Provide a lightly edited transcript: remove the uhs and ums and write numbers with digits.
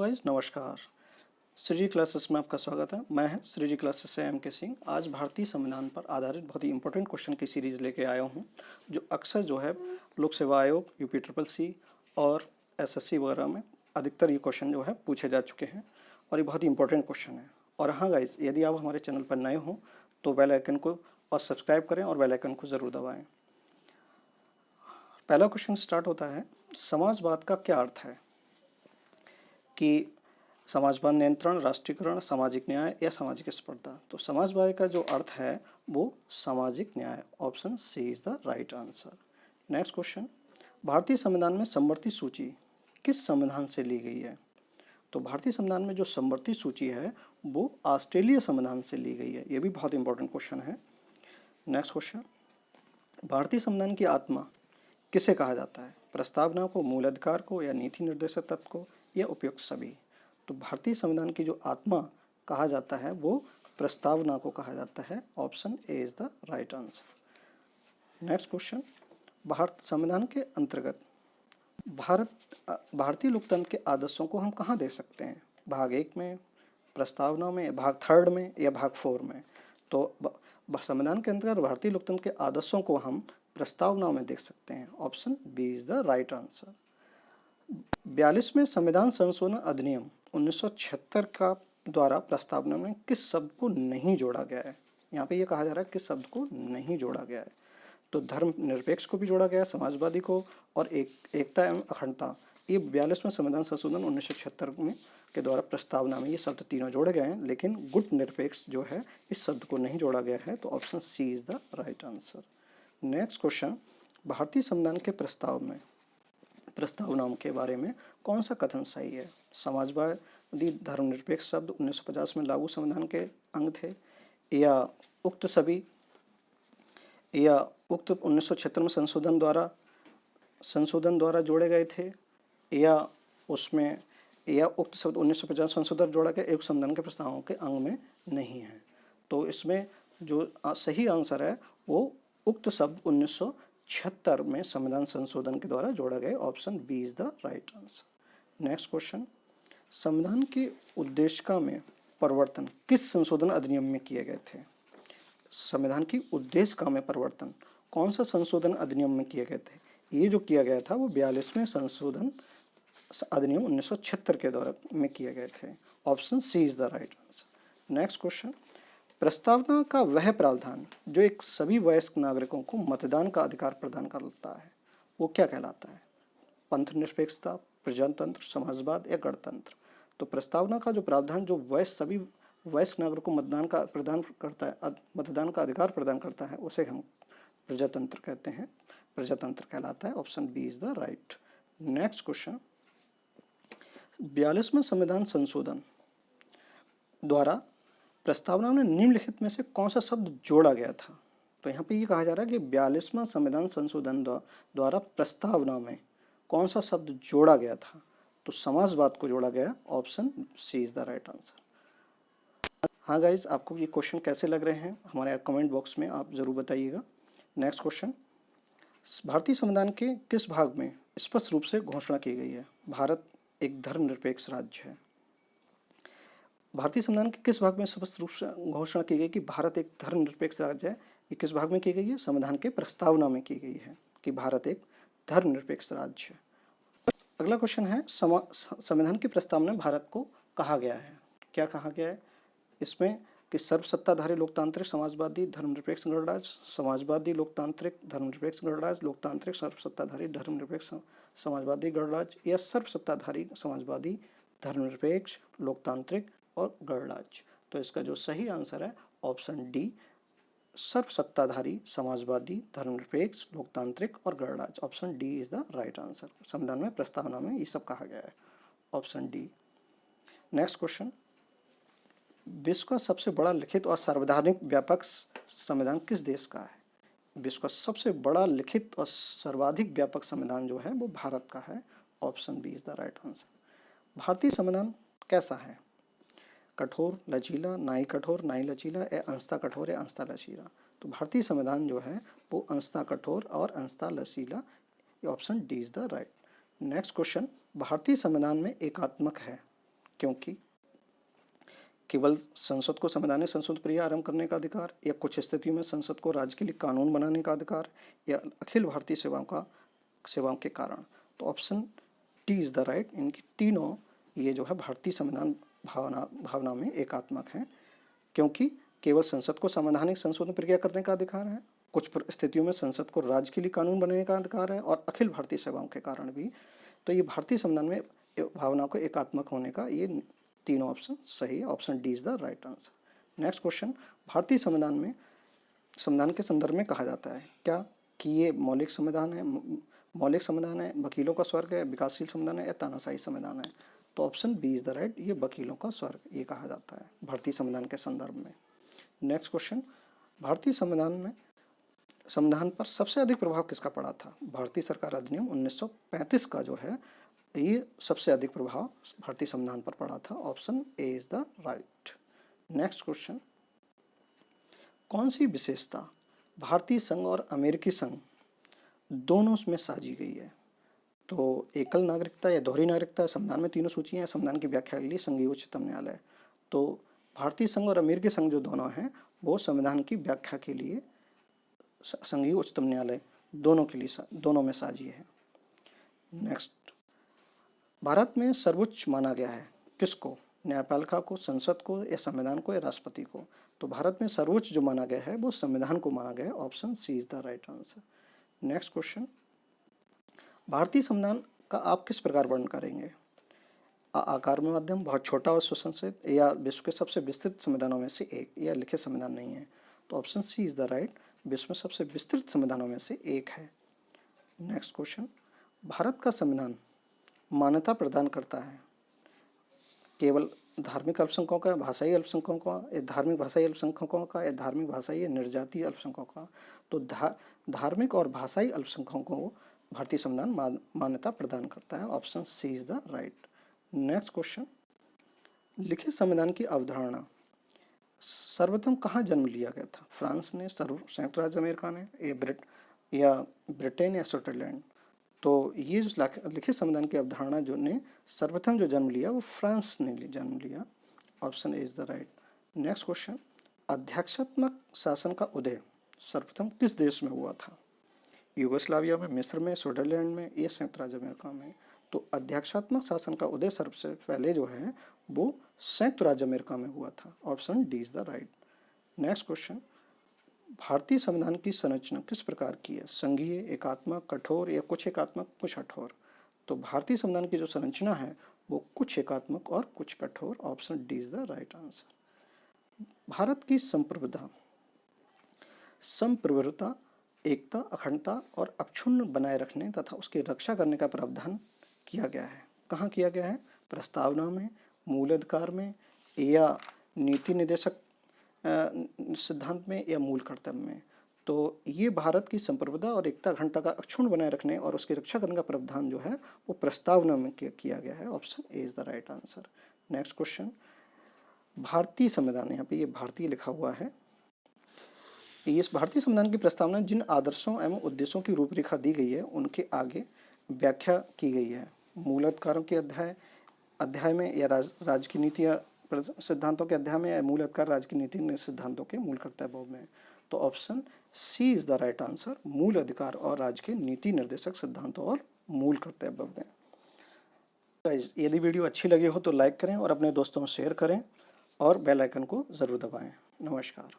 Guys, नमस्कार। Shriji classes में आपका स्वागत है। मैं श्रीजी क्लासेस से एम के सिंह। आज भारतीय संविधान पर आधारित बहुत ही इंपॉर्टेंट क्वेश्चन की सीरीज लेके आया हूँ, जो अक्सर जो है लोक सेवा आयोग, यूपी ट्रिपल सी और एसएससी वगैरह में अधिकतर ये क्वेश्चन जो है पूछे जा चुके हैं और ये बहुत ही इंपॉर्टेंट क्वेश्चन है। और हाँ गाइज, यदि आप हमारे चैनल पर नए हों तो बेल आइकन को और सब्सक्राइब करें और बेल आइकन को ज़रूर दबाएँ। पहला क्वेश्चन स्टार्ट होता है, समाजवाद का क्या अर्थ है? कि समाजवाद नियंत्रण, राष्ट्रीयकरण, सामाजिक न्याय या सामाजिक स्पर्धा। तो समाजवाद का जो अर्थ है वो सामाजिक न्याय। Option C is the right answer. Next question, भारतीय संविधान में समवर्ती सूची किस संविधान से ली गई है? तो भारतीय संविधान में जो समवर्ती सूची है वो ऑस्ट्रेलिया संविधान से ली गई है। ये भी बहुत इंपॉर्टेंट क्वेश्चन है। नेक्स्ट क्वेश्चन, भारतीय संविधान की आत्मा किसे कहा जाता है? प्रस्तावना को, मूल अधिकार को या नीति निर्देशक तत्व को या उपयुक्त सभी? तो भारतीय संविधान की जो आत्मा कहा जाता है वो प्रस्तावना को कहा जाता है। Option A is the right answer. Next question, Bharat संविधान के अंतर्गत भारतीय लोकतंत्र के आदर्शों को हम कहाँ देख सकते हैं? भाग 1 में, प्रस्तावना में, भाग 3 में या भाग 4 में? तो संविधान के अंतर्गत भारतीय लोकतंत्र के आदर्शों को हम प्रस्तावना में देख सकते हैं। Option B is the right answer. 42वें संविधान संशोधन अधिनियम 1976 का द्वारा प्रस्तावना में किस शब्द को नहीं जोड़ा गया है? यहाँ पे ये कहा जा रहा है किस शब्द को नहीं जोड़ा गया है। तो धर्म निरपेक्ष को भी जोड़ा गया है, समाजवादी को, और एकता एवं अखंडता। ये 42वें संविधान संशोधन 1976 में के द्वारा प्रस्तावना में ये शब्द तीनों जोड़े गए हैं, लेकिन गुट निरपेक्ष जो है इस शब्द को नहीं जोड़ा गया है। तो option C is the right answer. Next question, भारतीय संविधान के प्रस्तावनाओं के बारे में कौन सा कथन सही है? समाजवादी धर्मनिरपेक्ष शब्द 1950 में लागू संविधान के अंग थे, या उक्त सभी, या उक्त 1976 में संशोधन द्वारा जोड़े गए थे, या उसमें, या उक्त शब्द 1950 संशोधन जोड़ा गया एक संविधान के प्रस्तावों के अंग में नहीं है। तो इसमें जो सही आंसर है वो उक्त शब्द 1976 में संविधान संशोधन के द्वारा जोड़ा गया। Option B is the right answer. Next question, संविधान के उद्देशिका में परिवर्तन किस संशोधन अधिनियम में किए गए थे? संविधान की उद्देशिका में परिवर्तन कौन सा संशोधन अधिनियम में किए गए थे? ये जो किया गया था वो 42वें संशोधन अधिनियम 1976 के द्वारा में किए गए थे। Option C is the right answer. Next question, प्रस्तावना का वह प्रावधान जो एक सभी वयस्क नागरिकों को मतदान का अधिकार प्रदान करता है वो क्या कहलाता है? पंथ निरपेक्षता, प्रजातंत्र, समाजवाद या गणतंत्र? तो प्रस्तावना का जो प्रावधान जो सभी वयस्क नागरिकों को मतदान का अधिकार प्रदान करता है उसे हम प्रजातंत्र कहते हैं, प्रजातंत्र कहलाता है। Option B is the right. Next question, 42वें संविधान संशोधन द्वारा प्रस्तावना में निम्नलिखित में से कौन सा शब्द जोड़ा गया था? तो यहाँ पे ये कहा जा रहा है कि 42वां संविधान संशोधन द्वारा प्रस्तावना में कौन सा शब्द जोड़ा गया था? तो समाजवाद को जोड़ा गया। Option C is the right answer. हाँ गाइज, आपको ये क्वेश्चन कैसे लग रहे हैं हमारे कमेंट बॉक्स में आप जरूर बताइएगा। नेक्स्ट क्वेश्चन, भारतीय संविधान के किस भाग में स्पष्ट रूप से घोषणा की गई है भारत एक धर्मनिरपेक्ष राज्य है? भारतीय संविधान के किस भाग में स्पष्ट रूप से घोषणा की गई कि भारत एक धर्मनिरपेक्ष राज्य है? ये किस भाग में की गई है? संविधान के प्रस्तावना में की गई है कि भारत एक धर्मनिरपेक्ष राज्य है। अगला क्वेश्चन है, संविधान की प्रस्तावना में भारत को कहा गया है, क्या कहा गया है इसमें? कि सर्वसत्ताधारी लोकतांत्रिक समाजवादी धर्मनिरपेक्ष गणराज्य, समाजवादी लोकतांत्रिक धर्मनिरपेक्ष गणराज्य, लोकतांत्रिक सर्वसत्ताधारी धर्मनिरपेक्ष समाजवादी गणराज्य, या सर्वसत्ताधारी समाजवादी धर्मनिरपेक्ष लोकतांत्रिक और गणराज्य? तो इसका जो सही आंसर है ऑप्शन डी, सर्वसत्ताधारी समाजवादी धर्मनिरपेक्ष लोकतांत्रिक और गणराज्य। Option D is the right answer. संविधान में प्रस्तावना में ये सब कहा गया है। Option D. नेक्स्ट क्वेश्चन, विश्व का सबसे बड़ा लिखित और सर्वाधिक व्यापक संविधान किस देश का है? विश्व का सबसे बड़ा लिखित और सर्वाधिक व्यापक संविधान जो है वो भारत का है। Option B is the right answer. भारतीय संविधान कैसा है? कठोर, लचीला, ना ही कठोर ना ही लचीला, या अंशतः कठोर या अंशतः लचीला? तो भारतीय संविधान जो है वो अंशतः कठोर और अंशतः लचीला। Option D is the right. Next question, भारतीय संविधान में एकात्मक है क्योंकि केवल संसद को संवैधानिक संशोधन प्रक्रिया आरंभ करने का अधिकार, या कुछ स्थितियों में संसद को राज्य के लिए कानून बनाने का अधिकार, या अखिल भारतीय सेवाओं के कारण। तो option T is the right. इनकी तीनों ये जो है भारतीय संविधान भावना में एकात्मक है, क्योंकि केवल संसद को संवैधानिक संशोधन प्रक्रिया करने का अधिकार है, कुछ स्थितियों में संसद को राज्य के लिए कानून बनाने का अधिकार है, और अखिल भारतीय सेवाओं के कारण भी। तो ये भारतीय संविधान में भावना को एकात्मक होने का ये तीनों ऑप्शन सही है। Option D is the right answer. Next question, भारतीय संविधान के संदर्भ में कहा जाता है क्या कि ये मौलिक संविधान है, वकीलों का स्वर्ग है, विकासशील संविधान है, या तानाशाही संविधान है। तो option B is the right, ये वकीलों का स्वर्ग ये कहा जाता है भारतीय संविधान के संदर्भ में। नेक्स्ट क्वेश्चन, भारतीय संविधान पर सबसे अधिक प्रभाव किसका पड़ा था? भारतीय सरकार अधिनियम 1935 का जो है ये सबसे अधिक प्रभाव भारतीय संविधान पर पड़ा था। Option A is the right. Next question, कौन सी विशेषता भारतीय संघ और अमेरिकी संघ दोनों में साझी गई है? तो एकल नागरिकता या दोहरी नागरिकता, संविधान में तीनों सूचियां, संविधान की व्याख्या के लिए संघीय उच्चतम न्यायालय। तो भारतीय संघ और अमेरिकी संघ जो दोनों हैं वो संविधान की व्याख्या के लिए संघीय उच्चतम न्यायालय दोनों में साझी है। नेक्स्ट, भारत में सर्वोच्च माना गया है किसको? न्यायपालिका को, संसद को, या संविधान को, या राष्ट्रपति को? तो भारत में सर्वोच्च जो माना गया है वो संविधान को माना गया है। Option C is the right answer. Next question, भारतीय संविधान का आप किस प्रकार वर्णन करेंगे? आकार में मध्यम, बहुत छोटा और सुसंसित, या विश्व के सबसे विस्तृत संविधानों में से एक, या लिखित संविधान नहीं है? तो option C is the right, विश्व में सबसे विस्तृत संविधानों में से एक है। नेक्स्ट क्वेश्चन, भारत का संविधान मान्यता प्रदान करता है केवल धार्मिक अल्पसंख्यकों का, भाषाई अल्पसंख्यकों का, धार्मिक भाषाई अल्पसंख्यकों का, या धार्मिक भाषाई निर्जातीय अल्पसंख्यकों का? तो धार्मिक और भाषाई अल्पसंख्यकों को भारतीय संविधान मान्यता प्रदान करता है। Option C is the right. Next question, लिखित संविधान की अवधारणा सर्वप्रथम कहाँ जन्म लिया गया था? फ्रांस ने, संयुक्त राज्य अमेरिका ने, या ब्रिटेन, या स्विट्जरलैंड? तो ये जो लिखित संविधान की अवधारणा जो ने सर्वप्रथम जो जन्म लिया वो फ्रांस ने जन्म लिया। Option A is the right. Next question, अध्यक्षात्मक शासन का उदय सर्वप्रथम किस देश में हुआ था? यूगोस्लाविया में, मिस्र में, स्विट्जरलैंड में, या संयुक्त राज्य अमेरिका में? तो अध्यक्षात्मक शासन का उदय सबसे पहले जो है वो संयुक्त राज्य अमेरिका में हुआ था। Option D is the right. Next question, भारतीय संविधान की संरचना किस प्रकार की है? संघीय, एकात्मक, कठोर, या कुछ एकात्मक कुछ कठोर? तो भारतीय संविधान की जो संरचना है वो कुछ एकात्मक और कुछ कठोर। Option D is the right answer. Bharat की संप्रभुता, एकता, अखंडता और अक्षुण्ण बनाए रखने तथा उसकी रक्षा करने का प्रावधान किया गया है। कहाँ किया गया है? प्रस्तावना में, मूल अधिकार में, या नीति निर्देशक सिद्धांत में, या मूल कर्तव्य में? तो ये भारत की संप्रभुता और एकता, अखंडता का अक्षुण्ण बनाए रखने और उसकी रक्षा करने का प्रावधान जो है वो प्रस्तावना में किया गया है। Option A is the right answer. Next question, भारतीय संविधान, यहाँ पे ये भारतीय लिखा हुआ है, इस भारतीय संविधान की प्रस्तावना जिन आदर्शों एवं उद्देश्यों की रूपरेखा दी गई है उनके आगे व्याख्या की गई है। मूल अधिकारों के अध्याय में, या राज्य की नीति सिद्धांतों के अध्याय में, या मूल अधिकार राज्य की नीति सिद्धांतों के मूल कर्तव्यों में? तो option C is the right answer, मूल अधिकार और राज्य के नीति निर्देशक सिद्धांतों और मूल कर्तव्यों में। यदि वीडियो अच्छी लगी हो तो लाइक करें और अपने दोस्तों में शेयर करें और बेल आइकन को जरूर दबाएं। नमस्कार।